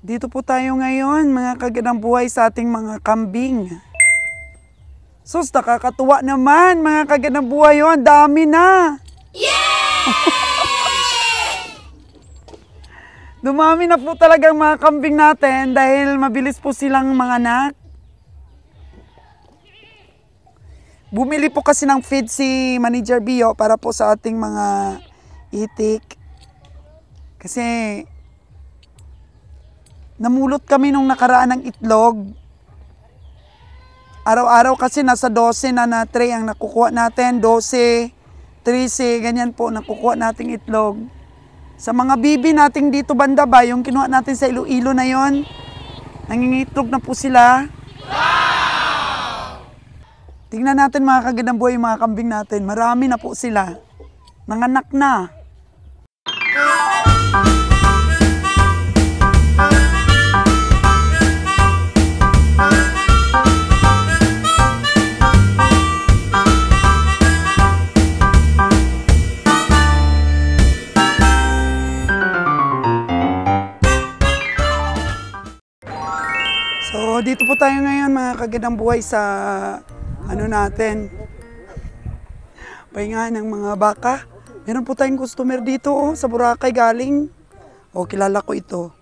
Dito po tayo ngayon, mga kagandang buhay sa ating mga kambing. Sus, nakakatuwa naman, mga kagandang buhay yun. Dami na! Yeah! Dumami na po talagang mga kambing natin dahil mabilis po silang manganak. Bumili po kasi ng feed si Manager Bio para po sa ating mga itik. Kasi namulot kami nung nakaraan ng itlog. Araw-araw kasi nasa 12 na tray ang nakukuha natin. 12, 13, ganyan po nakukuha nating itlog. Sa mga bibi nating dito banda ba, yung kinuha natin sa Iloilo na yon, nangingitlog na po sila. Wow! Tingnan natin mga kagandang buhay, mga kambing natin. Marami na po sila. Nanganak na. So, dito po tayo ngayon mga kagandang buhay sa natin. Pahinga ng mga baka. Meron po tayong customer dito sa Boracay galing. Kilala ko ito.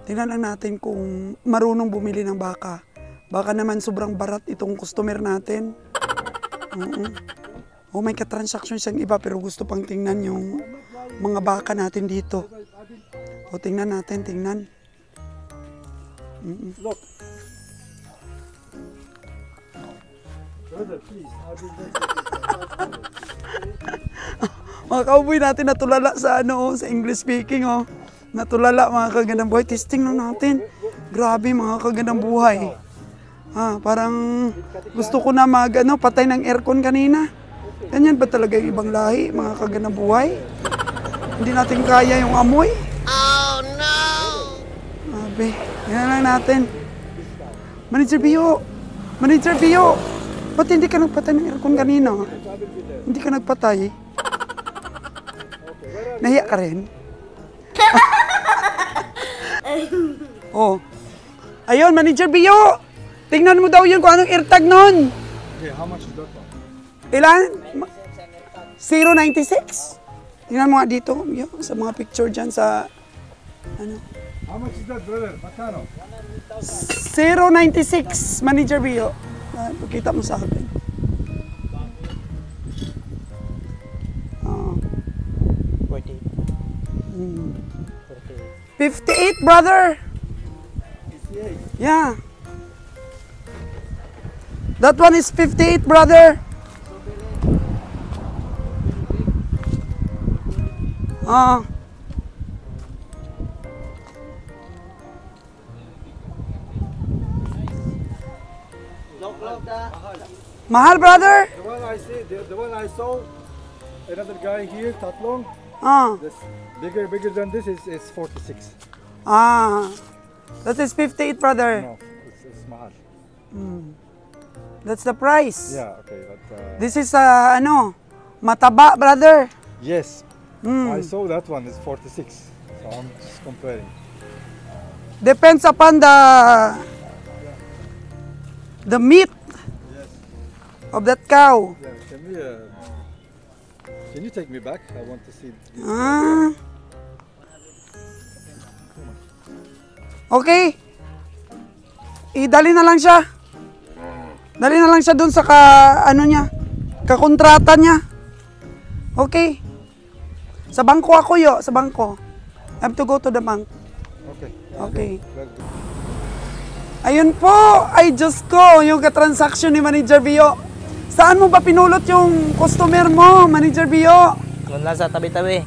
Tingnan lang natin kung marunong bumili ng baka. Baka naman sobrang barat itong customer natin. May katransaksyon siyang iba pero gusto pang tingnan yung mga baka natin dito. Tingnan natin, tingnan. Look. Brother, please. Mga cowboy natin natulala sa sa English speaking Natulala mga kagandang buhay. Testing lang natin. Grabe mga kagandang buhay. Parang gusto ko na patay ng aircon kanina. Ganyan ba talaga yung ibang lahi mga kagandang buhay? Hindi natin kaya yung amoy. Oh no! Grabe. Yan lang natin. Manager Bio! Manager Bio! Ba't hindi ka nagpatay ng aircon kanina? Hindi ka nagpatay? Nahiya ka rin? Ayun, Manager Bio! Tingnan mo daw yun kung anong AirTag nun. Okay, how much is that one? Ilan? 096? Tingnan mo nga dito, sa mga picture dyan sa How much is that, brother? Magkano? 096, Manager Bio. Pakita mo sa akin. 58, brother. 58. Yeah. That one is 58, brother. Mahal, brother. The one I see, the one I saw, another guy here, Tatlong. This bigger than this is 46. That is 58, brother. No, it's mahal. That's the price. Yeah, okay, but This is mataba, brother. yes, I saw that one is 46. So I'm just comparing. Depends upon the meat of that cow. Yeah, can you take me back? I want to see. Okay. Dali na lang siya. Dali na lang siya dun sa kakontrata niya. Okay. Sa bangko ako sa bangko. I have to go to the bank. Okay. Okay. Let's go. Ayun po, ay Diyos ko, yung katransaksyon ni Manager Bio. Saan mo ba pinulot yung customer mo, Manager Bio? Doon lang sa tabi-tabi.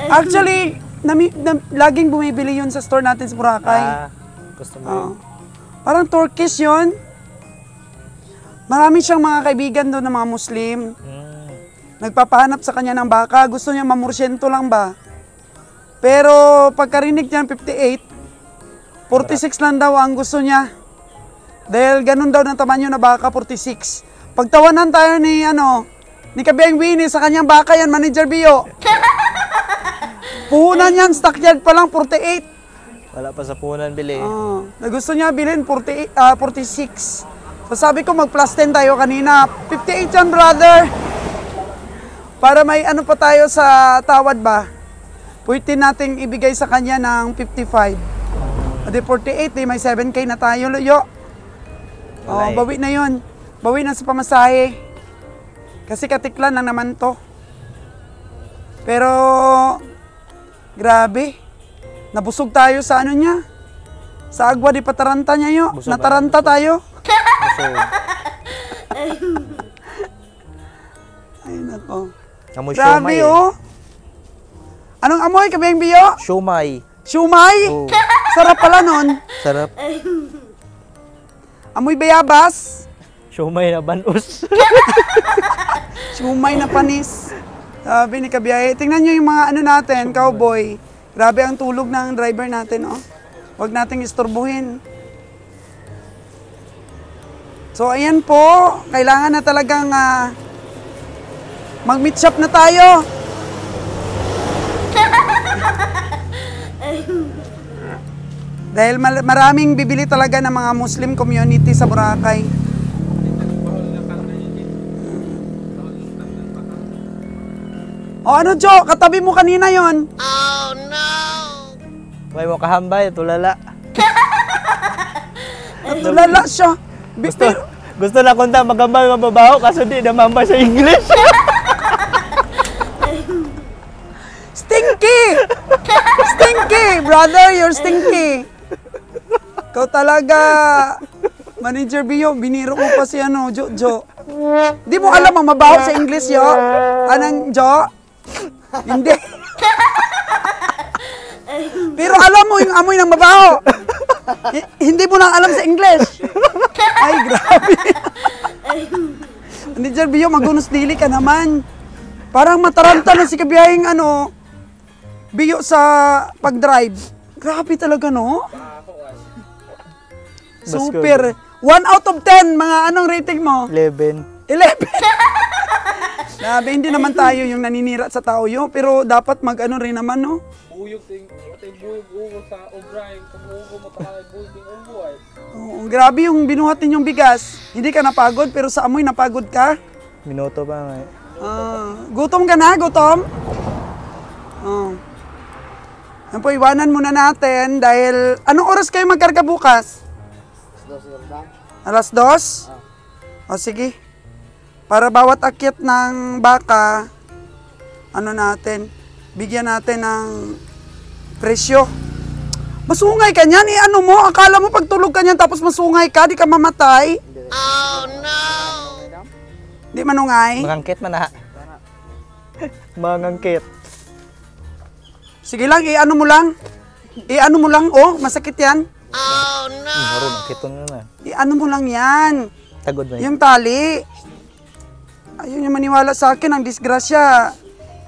Actually, laging bumibili yun sa store natin sa Boracay. Customer. Parang Turkish yun. Marami siyang mga kaibigan doon na mga Muslim. Nagpapahanap sa kanya ng baka. Gusto niya mamursyento lang ba? Pero pagkarinig niya ng 58, 46 lang daw ang gusto niya. Dahil ganun daw ng tamanyo na baka, 46. Pagtawanan tayo ni Kabiyang Winnie sa kanyang baka yan, Manager Bio. Puhunan yan, stockyard pa lang, 48. Wala pa sa punan bili. Na gusto niya bilhin, 46. So sabi ko, mag-plus 10 tayo kanina. 58 yan, brother. Para may ano pa tayo sa tawad ba? Pwede nating ibigay sa kanya ng 55. O di 48, di may 7K na tayo, Luyo. Wala eh. Bawi na yun. Bawi na sa pamasahe. Kasi katiklan lang naman to. Pero, grabe. Nabusog tayo sa ano niya. Sa agwa di pataranta niya yo. Busog Nataranta tayo. Busog. Ay nako. Amoy Grabe siomay. oh. Anong amoy kabeng biyo? Siomay. Siumay. Oh. Sarap pala nun. Sarap. Amoy bayabas. Siomay na banus. Siumay na panis. Sabi ni Kabiyahe. Tingnan nyo yung mga ano natin, cowboy. Grabe ang tulog ng driver natin, oh. Huwag nating istorbuhin. So, ayan po. Kailangan na talagang mag-meet shop na tayo. Dahil maraming bibili talaga ng mga Muslim community sa Boracay. O ano, Jo? Katabi mo kanina yon. May mo kahambay, tulala. Natulala siya. Gusto na kunta magambal mababaho kaso di na mamba sa English. Stinky! Stinky! Brother, you're stinky. Ikaw talaga. Manager Bio, biniro mo pa si ano, Jo. Di mo alam ang mabaho sa English, yo? Anong, Jo? Hindi. Pero alam mo yung amoy ng mabaho. Hindi mo lang alam sa English. Ay, grabe. Manager Bio, magunos dili ka naman. Parang mataranta na si Kabiyahing ano, Bio sa pag-drive. Grabe talaga, no? Super. 1 out of 10, mga anong rating mo? 11. 11. Grabe, hindi naman tayo yung naninira sa tao yun, pero dapat mag-ano rin naman, no? Buyog ting buyog sa obray, kung ugo mo tayo buyog ting ugo ay. Oo, grabe yung binuhat ninyong bigas. Hindi ka napagod, pero sa amoy napagod ka. Minuto pa nga eh. Gutom ka na, gutom? Yan po, iwanan muna natin dahil... Anong oras kayo magkarga bukas? Alas 2? O sige. Para bawat akyat ng baka, ano natin, bigyan natin ng presyo. Masungay ka niyan, ano mo? Akala mo pag tulog ka niyan tapos masungay ka, di ka mamatay? Oh no! Di manungay? Mangangkit man na. Mangangkit. Sige lang, i-ano mo lang. I-ano mo lang, oh, masakit yan. Harun, kiton na. I-ano mo lang yan. Tagod na Yung tali. Ayun yung maniwala sa akin, ang disgrasya.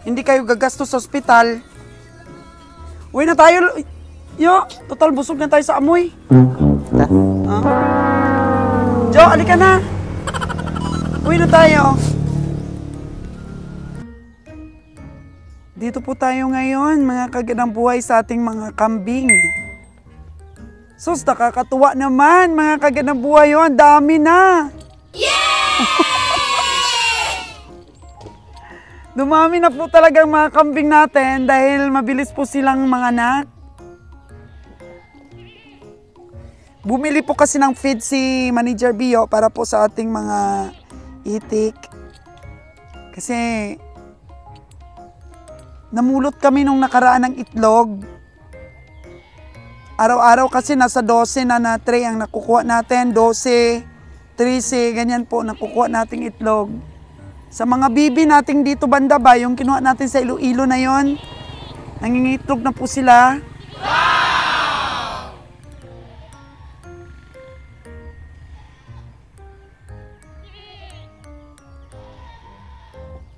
Hindi kayo gagastos sa ospital. Uwi na tayo. Yo, total busog na tayo sa amoy. Jo, alika na. Uwi na tayo. Dito po tayo ngayon, mga kagandang buhay sa ating mga kambing. Sus, nakakatuwa naman, mga kagandang buhay yun. Dami na. Dumami na po talaga ang mga kambing natin dahil mabilis po silang manganak. Bumili po kasi ng feed si Manager Bio para po sa ating mga itik. Kasi namulot kami nung nakaraan ng itlog. Araw-araw kasi nasa 12 na tray ang nakukuha natin. 12, 13, ganyan po nakukuha nating itlog. Sa mga bibi nating dito banda ba, yung kinuha natin sa Iloilo na yon, nangingitlog na po sila.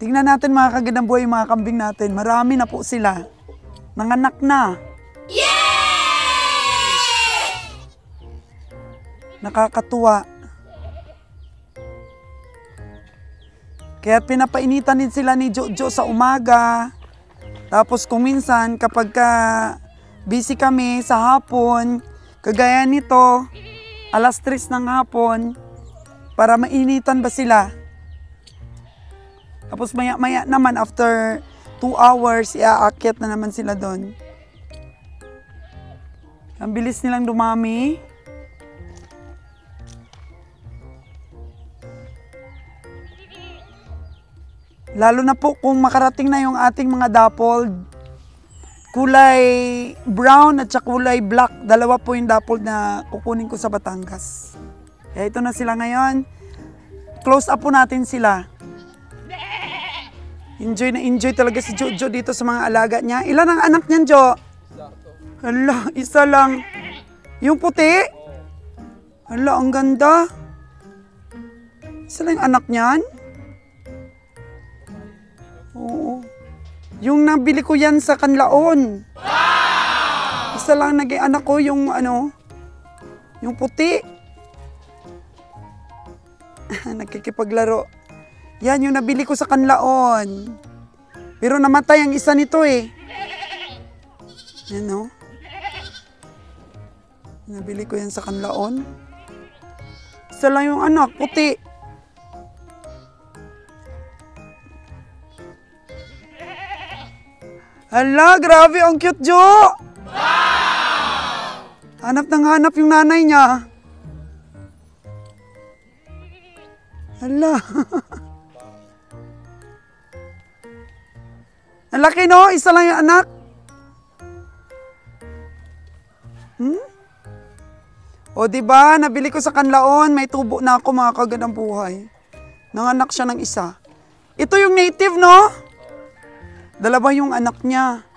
Tingnan natin mga kagandang buhay, mga kambing natin. Marami na po sila. Nanganak na. Nakakatuwa. Kaya pinapainitan din sila ni Jojo sa umaga. Tapos kung minsan, kapag busy kami sa hapon, kagaya nito, 3:00 ng hapon, para mainitan ba sila. Tapos maya-maya naman, after 2 hours, iaakyat na naman sila doon. Ang bilis nilang dumami. Lalo na po kung makarating na yung ating mga dappled. Kulay brown at saka kulay black. Dalawa po yung dappled na kukunin ko sa Batangas. Kaya ito na sila ngayon. Close up po natin sila. Enjoy na enjoy talaga si Jojo dito sa mga alaga niya. Ilan ang anak niyan, Jo? Hala, isa lang. Yung puti? Hala, ang ganda. Isa lang yung anak niyan? Oo. Yung nabili ko yan sa Kanlaon. Isa lang naging anak ko, yung yung puti. Nagkikipaglaro. Yan yung nabili ko sa Kanlaon. Pero namatay ang isa nito eh. Yan no? Nabili ko yan sa Kanlaon. Isa lang yung anak, puti. Hala, grabe, ang cute, Jo! Hanap ng hanap yung nanay niya. Hala. Ang laki, no? Isa lang yung anak. O, diba? Nabili ko sa Kanlaon. May tubo na ako, mga kagandang buhay. Nanganak siya ng isa. Ito yung native, no? Dalawa yung anak niya.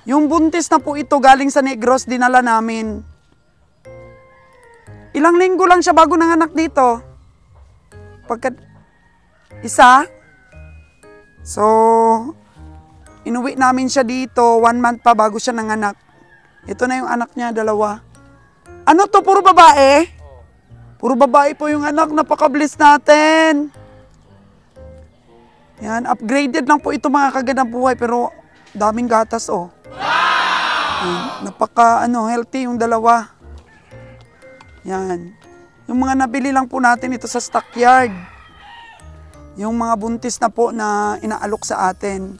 Yung buntis na po ito, galing sa Negros, dinala namin. Ilang linggo lang siya bago nanganak dito. Isa. So, inuwi namin siya dito, 1 month pa bago siya nanganak. Ito na yung anak niya, dalawa. Ano to, puro babae? Puro babae po yung anak, napaka-bliss natin. Yan, upgraded lang po ito mga kagandang buhay, pero daming gatas, oh. Yan, healthy yung dalawa. Yan. Yung mga nabili lang po natin ito sa stockyard. Yung mga buntis na po na inaalok sa atin.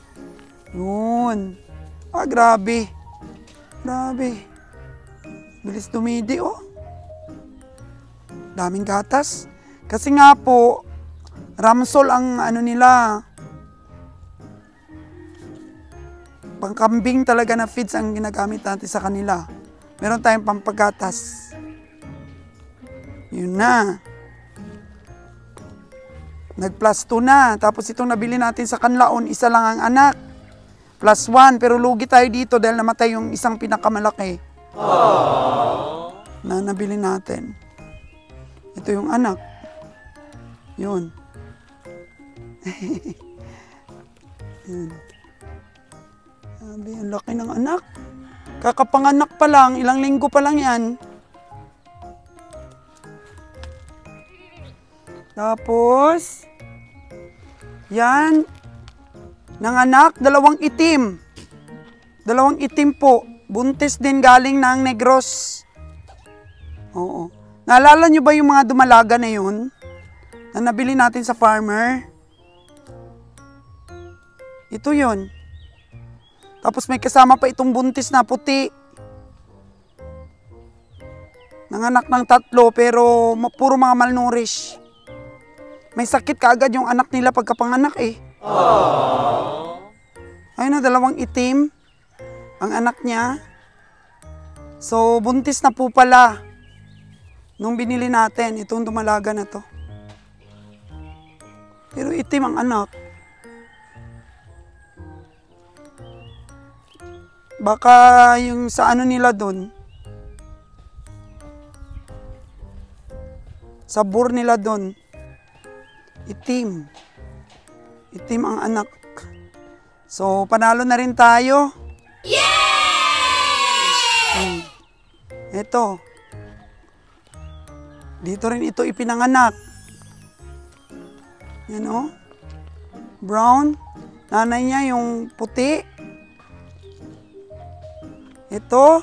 Yun. Grabe. Grabe. Bilis dumidi, oh. Daming gatas. Kasi nga po, Ramsol ang nila. Pangkambing talaga na feeds ang ginagamit natin sa kanila. Meron tayong pampagatas. Yun na. Nag+2 na. Tapos itong nabili natin sa Kanlaon, isa lang ang anak. +1. Pero lugi tayo dito dahil namatay yung isang pinakamalaki. Na nabili natin. Ito yung anak. Yun. Yun. Sabi, ang laki ng anak. Kakapanganak pa lang, ilang linggo pa lang yan. Tapos, yan, nanganak, 2 itim. 2 itim po. Buntis din galing ng Negros. Oo. Naalala nyo ba yung mga dumalaga na yun? Na nabili natin sa farmer? Ito yun. Tapos may kasama pa itong buntis na puti. Nanganak ng 3 pero puro mga malnourished. May sakit kaagad yung anak nila pagkapanganak eh. Ayun na, 2 itim ang anak niya. So, buntis na po pala. Nung binili natin, itong dumalaga na to. Pero itim ang anak. Baka yung sa nila doon, sa bur nila doon, itim. Itim ang anak. So, panalo na rin tayo. Yay! Ito. Dito rin ito ipinanganak. Yan o. Brown. Nanay niya yung puti. Ito.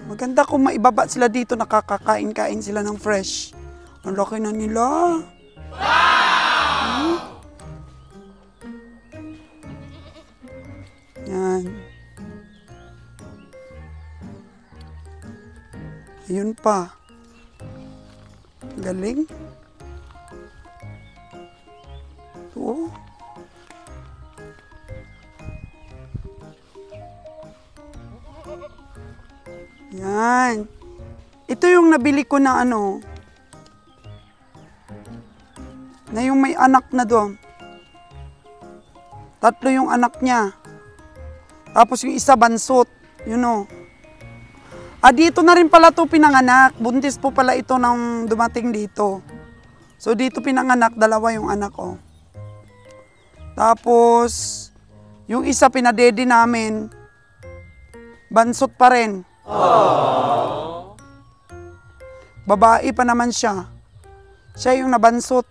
Maganda kung maibaba sila dito, nakakakain-kain sila ng fresh. Ang laki na nila. Yan. Ayun pa. Galing. Ito. Yan. Ito yung nabili ko na ano. Na yung may anak na doon. 3 yung anak niya. Tapos yung isa bansot. You know. Dito na rin pala to pinanganak. Buntis po pala ito nang dumating dito. So dito pinanganak, 2 yung anak ko. Tapos, yung isa pinadede namin, bansot pa rin. Aww. Babae pa naman siya. Siya yung nabansot.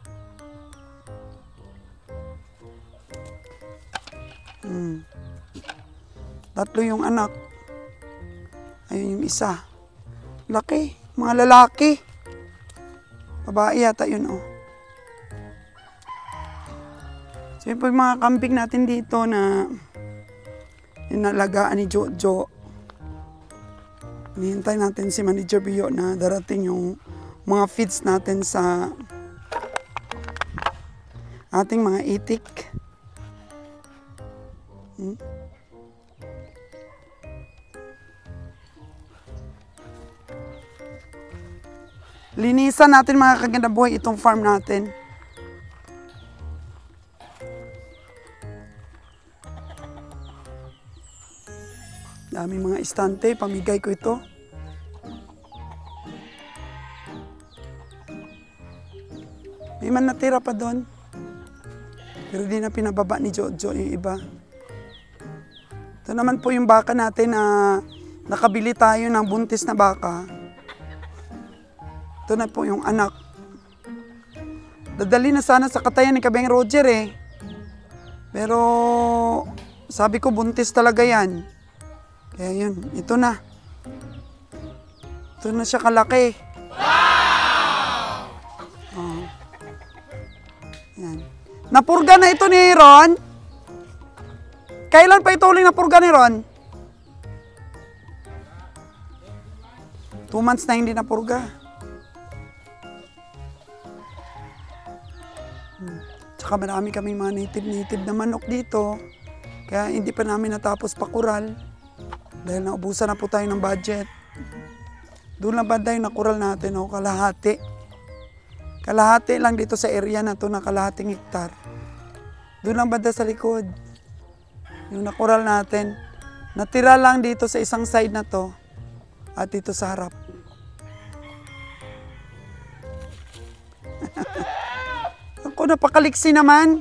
3 yung anak. Ayun yung isa. Laki. Mga lalaki. Babae yata yun, oh. So yun po yung mga kambing natin dito na inalagaan ni Jojo. Hinihintay natin si Manager Bio na darating yung mga feeds natin sa ating mga itik. Linisan natin mga kaganda buhay itong farm natin. Dami mga istante, pamigay ko ito. May man natira pa doon. Pero di na pinababa ni Jojo yung iba. Ito naman po yung baka natin na nakabili tayo ng buntis na baka. Ito na po yung anak. Dadali na sana sa katayan ni Kabeng Roger eh. Pero sabi ko buntis talaga yan. Kaya yun, ito na. Ito na siya kalaki. Oh. Yan. Napurga na ito ni Ron. Kailan pa ito uling napurga ni Ron? 2 months na hindi napurga. Tsaka marami kaming mga native na manok dito. Kaya hindi pa namin natapos pakural. Dahil naubusan na po tayo ng budget. Doon lang banda yung nakural natin, oh, kalahati. Kalahati lang dito sa area na to na kalahating hektar. Doon lang banda sa likod. Yung nakural natin. Natira lang dito sa isang side na to. At dito sa harap. Ako, napakaliksi naman.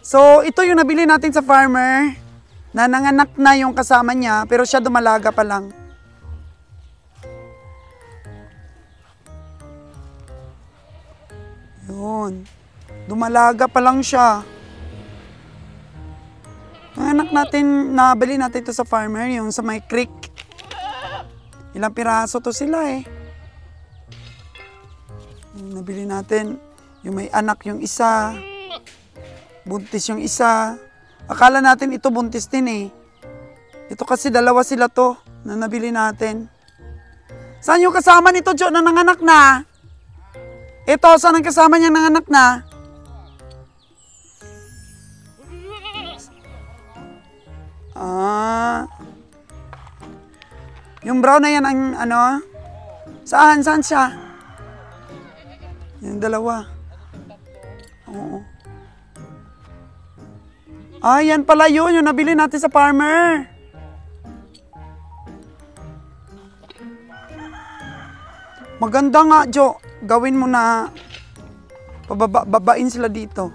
So, ito yung nabili natin sa farmer. Na nanganak na yung kasama niya, pero siya dumalaga pa lang. Yun. Dumalaga pa lang siya. Ang anak natin, nabili natin ito sa farmer, yung sa may creek. Ilang piraso to sila eh. Nabili natin, yung may anak yung isa, buntis yung isa. Akala natin ito buntis din eh. Ito kasi 2 sila to na nabili natin. Saan yung kasama nito, Jo, na nanganak na? Ito, saan ang kasama niya nanganak na? Yung brown na yan ang ano? Saan? Saan siya? Yung 2. Oo. Yan pala yun, yung nabili natin sa farmer. Maganda nga, Jo. Gawin mo na babain sila dito.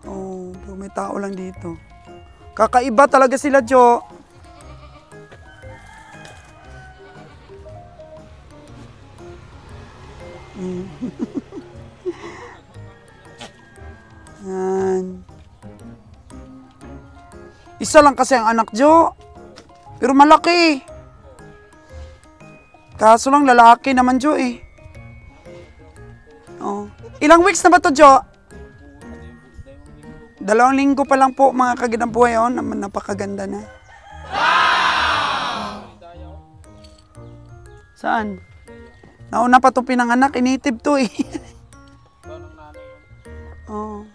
Oh, may tao lang dito. Kakaiba talaga sila, Jo. Isa lang kasi ang anak, Jo. Pero malaki. Kaso lang lalaki naman, Jo eh. Oh. Ilang weeks na ba to, Jo? 2 linggo pa lang po, mga kaginambuhay. Oh, napakaganda na. Saan? Nauna pa itong pinanganak, native to eh. Oh.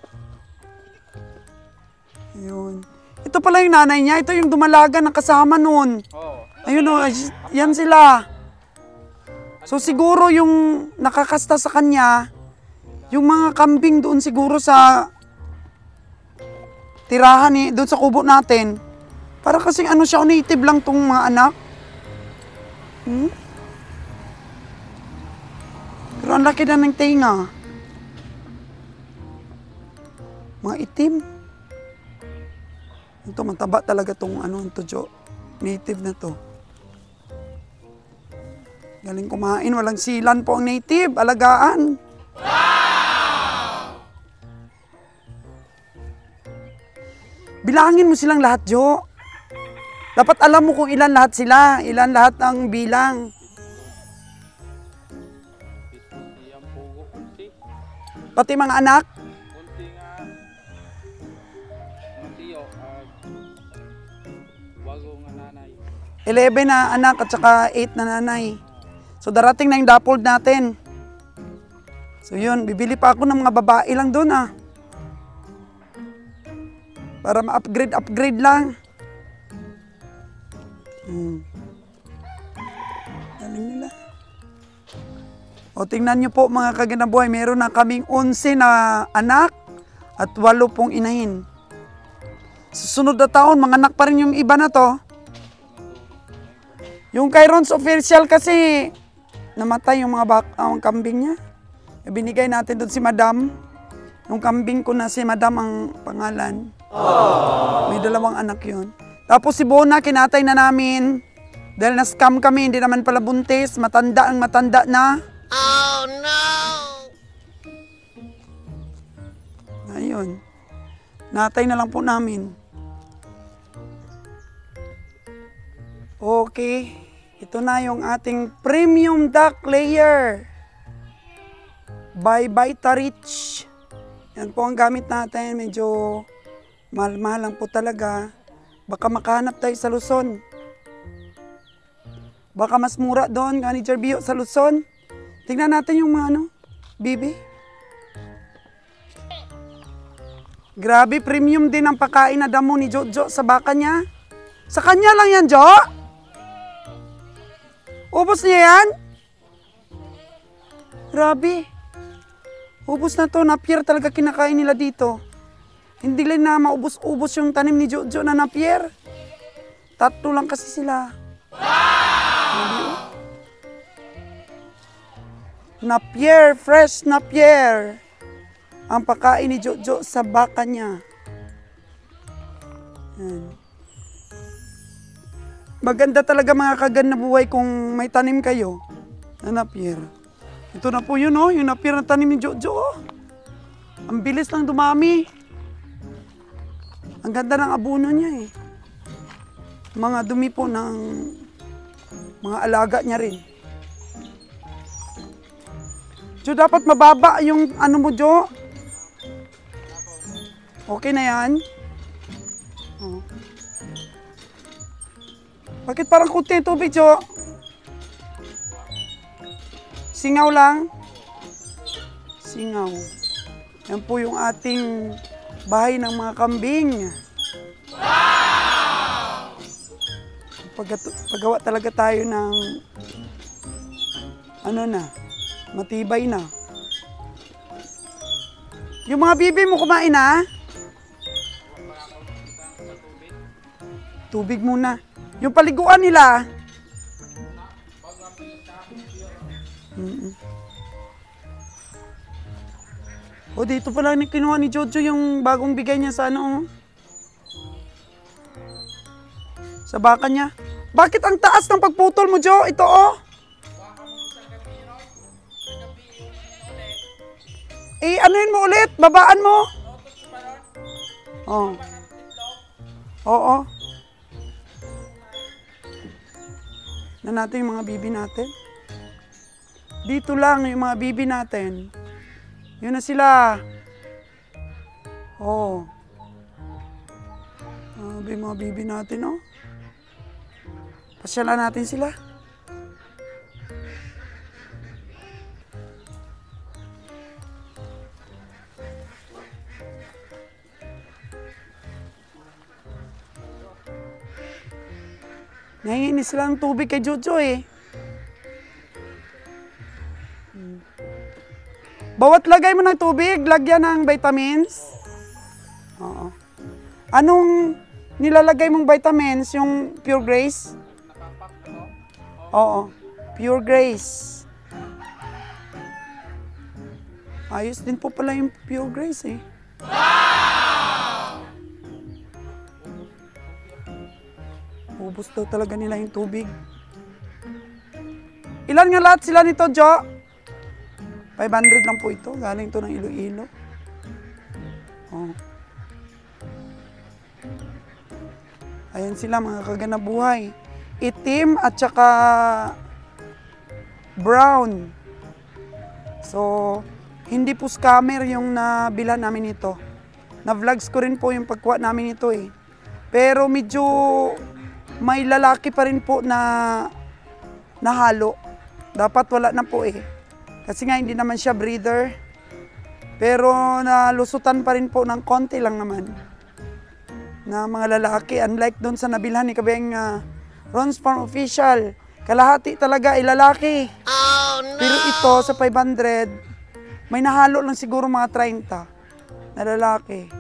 Ayun. Ito pala yung nanay niya. Ito yung dumalaga na kasama noon. Ayun o, yan sila. So siguro yung nakakasta sa kanya, yung mga kambing doon siguro sa tirahan eh, doon sa kubo natin. Para kasing ano siya, native lang tong mga anak. Pero ang laki na ng tenga. Mga itim. Ito, mataba talaga tong ano ito, Jo. Native na to. Galing kumain, walang silan po ang native. Alagaan. Wow! Bilangin mo silang lahat, Jo. Dapat alam mo kung ilan lahat sila. Ilan lahat ang bilang. Pati mga anak. 11 na anak at saka 8 na nanay. So darating na yung dappled natin. So yun, bibili pa ako ng mga babae lang doon Para ma-upgrade lang. Galing nila. O tingnan nyo po mga kaginabuhay, meron na kaming 11 na anak at 8 pong inahin. Susunod na taon, mga anak pa rin yung iba na to. Yung kay Ron's official kasi, namatay yung mga kambing niya. Binigay natin doon si Madam. Yung kambing ko na si Madam ang pangalan. May 2 anak yun. Tapos si Bona, kinatay na namin. Dahil na-scam kami, hindi naman pala buntis. Matanda ang matanda na. Oh no! Ayun. Natay na lang po namin. Okay. Ito na yung ating premium duck layer. By Vitarich. Yan po ang gamit natin. Medyo mahal-mahal lang po talaga. Baka makahanap tayo sa Luzon. Baka mas mura doon, ni Jerbio sa Luzon. Tingnan natin yung mga bibi. Grabe, premium din ang pagkain na damo ni Jojo sa baka niya. Sa kanya lang yan, Jo? Ubos niya yan? Grabe. Ubos na to. Napier talaga kinakain nila dito. Hindi lang na maubos-ubos yung tanim ni Jojo na napier. 3 lang kasi sila. Wow! Napier, fresh napier. Ang pagkain ni Jojo sa baka niya. Yan. Maganda talaga mga kaganda buhay kung may tanim kayo na napier. Ito na po yun, yung napier na tanim ni Jojo. Ang bilis lang dumami. Ang ganda ng abono niya eh. Mga dumi po ng mga alaga niya rin. Jo, dapat mababa yung ano mo, Jo. Okay na yan? Oh. Bakit parang kunti yung tubig, Jo? Singaw lang? Singaw. Yan po yung ating bahay ng mga kambing. Wow! Paggawa talaga tayo ng matibay na. Yung mga bibi mo kumain na? Tubig muna. Yung paliguan nila. O dito pala kinuha ni Jojo yung bagong bigay niya sa sa baka niya. Bakit ang taas ng pagputol mo, Jo? Ito anuhin mo ulit, babaan mo. Oh. Oo. Na natin yung mga bibi natin. Dito lang yung mga bibi natin. Yun na sila. Oo. Yung mga bibi natin, oh. Pasyalan natin sila. Nahingi sila ng tubig kay Jojo eh. Bawat lagay mo ng tubig, lagyan ng vitamins. Oo. Anong nilalagay mong vitamins? Yung Pure Grace? Oo. Pure Grace. Ayos din po pala yung Pure Grace eh. Ubus daw talaga nila yung tubig. Ilan nga lahat sila nito, Jo? 500 lang po ito. Galing ito ng Iloilo. Oh. Ayan sila mga kaganabuhay. Itim at saka brown. So, hindi po scammer yung nabilhan namin ito. Na-vlogs ko rin po yung pagkuha namin ito eh. Pero medyo may lalaki pa rin po na nahalo. Dapat wala na po eh. Kasi nga hindi naman siya breeder. Pero nalusutan pa rin po ng konti lang naman. Na mga lalaki. Unlike doon sa nabilhan ni Kabeng Ron's Farm Official. Kalahati talaga ay lalaki. Oh, no! Pero ito sa 500, may nahalo lang siguro mga 30 na lalaki.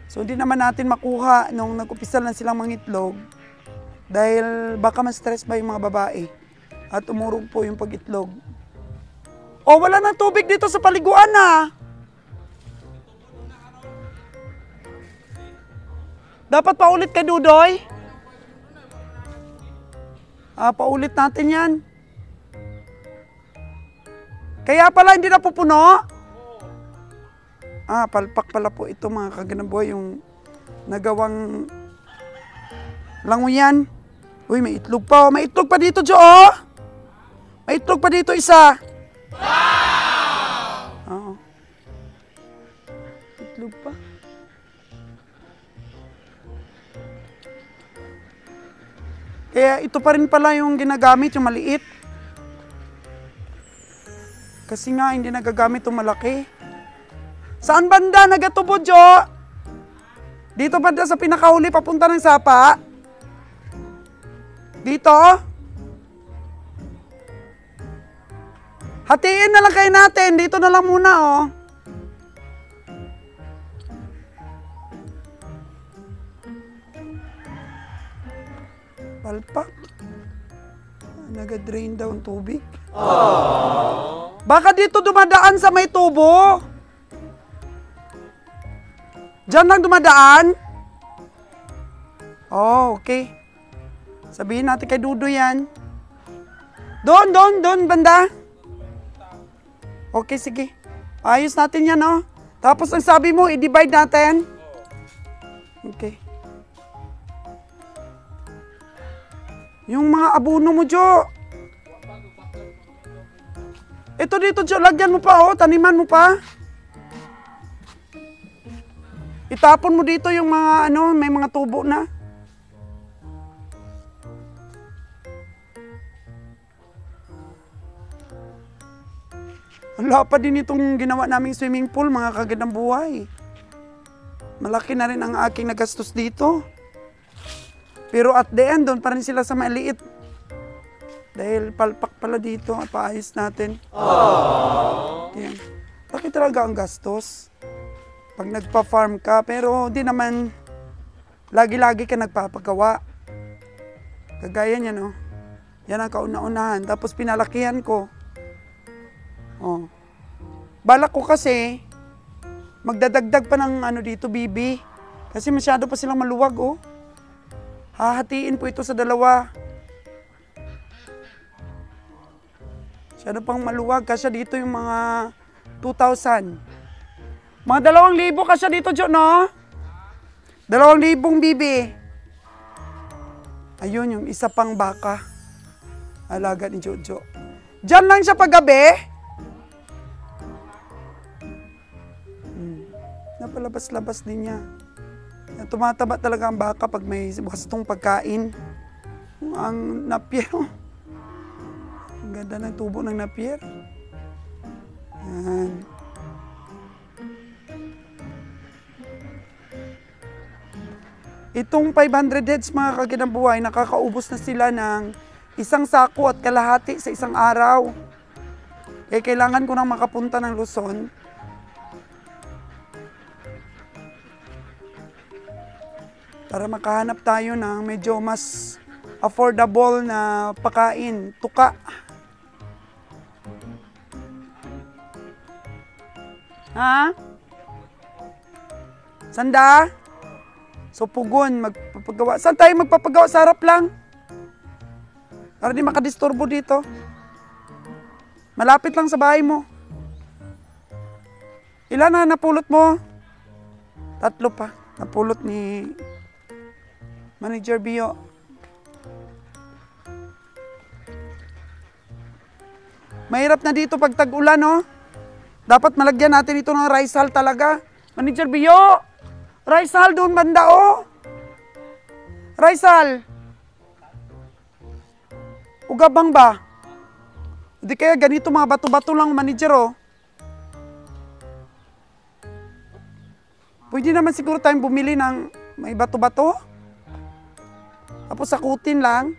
So, hindi naman natin makuha nung nag-umpisa lang silang mangitlog dahil baka ma-stress ba yung mga babae at umurog po yung pag-itlog. O, wala nang tubig dito sa paliguan na. Dapat paulit kay Dudoy? Paulit natin yan. Kaya pala hindi na pupuno? Palpak pala po ito mga kaganaboy, yung nagawang languyan. Uy, may itlog pa. May itlog pa dito, Jo. May itlog pa dito isa. Wow! Oo. Itlog pa. Kaya ito pa rin pala yung ginagamit, yung maliit. Kasi nga, hindi nagagamit yung malaki. Saan banda nagatubo, Jo? Dito banda sa pinakahuli papunta ng sapa? Dito? Hatiin na lang kayo natin. Dito na lang muna, oh. Palpak. Nag-drain daw ang tubig. Aww. Baka dito dumadaan sa may tubo. Diyan lang dumadaan? Oh, okay. Sabihin natin kay Dudo yan. Doon, banda. Okay, sige. Ayos natin yan, oh. Tapos ang sabi mo, i-divide natin. Okay. Yung mga abono mo, Jo. Ito dito, Jo. Lagyan mo pa, oh. Taniman mo pa. Itapon mo dito yung mga may mga tubo na. Wala pa din itong ginawa naming swimming pool, mga kagandang buhay. Malaki na rin ang aking nagastos dito. Pero at the end, doon pa rin sila sa maliit. Dahil palpak pala dito, paayos natin. Yan. Bakit talaga ang gastos? Pag nagpa-farm ka, pero di naman lagi-lagi ka nagpapagawa. Kagaya niya, no? Yan ang kauna-unahan. Tapos pinalakihan ko. Oh. Balak ko kasi, magdadagdag pa ng dito, bibi. Kasi masyado pa silang maluwag, oh. Hahatiin po ito sa dalawa. Masyado pang maluwag. Kasi dito yung mga 2,000. Mga 2,000 kasi dito, Jo, no? 2,000 bibi. Ayun, yung isa pang baka. Alaga ni Jojo. Diyan lang siya paggabi. Napalabas-labas din niya. Tumataba talaga ang baka pag may wastong pagkain. Ang napier. Ang ganda ng tubo ng napier. Yan. Itong 500 heads mga kaginabuhay, nakakaubos na sila ng isang sako at kalahati sa isang araw. Kaya kailangan ko nang makapunta ng Luzon. Para makahanap tayo ng medyo mas affordable na pagkain, tuka. Ha? Sanda? So, pugon, magpapagawa. Saan tayo magpapagawa? Sa harap lang. Para di makadisturbo dito. Malapit lang sa bahay mo. Ilan na napulot mo? 3 pa. Napulot ni Manager Bio. Mahirap na dito pag tag-ulan, no? Dapat malagyan natin ito ng rice hull talaga. Manager Bio! Rice hull doon banda, oh! Rice hull! Ugabang ba? Hindi kaya ganito mga bato-bato lang, manager, oh. Pwede naman siguro tayong bumili ng may bato-bato. Tapos sakutin lang.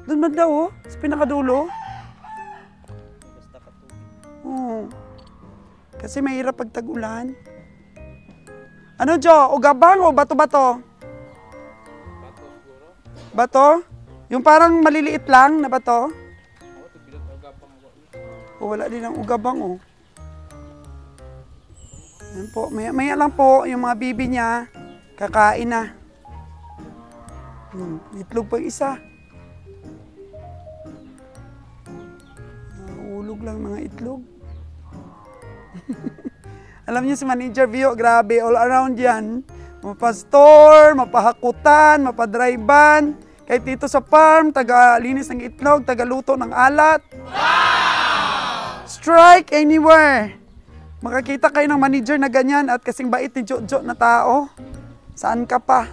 Doon banda, oh. Sa pinakadulo. Oo. Kasi mahirap pag tag-ulan. Ano, Jo? Ugabang o bato-bato? Bato siguro. Bato? Yung parang maliliit lang na bato? O, wala din ang ugabang, oh. Yan po. Maya lang po, yung mga bibi niya, kakain na. Itlog pa isa. Ulog lang mga itlog. Alam niyo si Manager Bio, grabe, all around yan. Mapastor, mapahakutan, mapadrivean. Kahit dito sa farm, taga-linis ng itlog, taga-luto ng alat. Wow! Strike anywhere. Makakita kayo ng manager na ganyan at kasing bait ni Jojo na tao. Saan ka pa?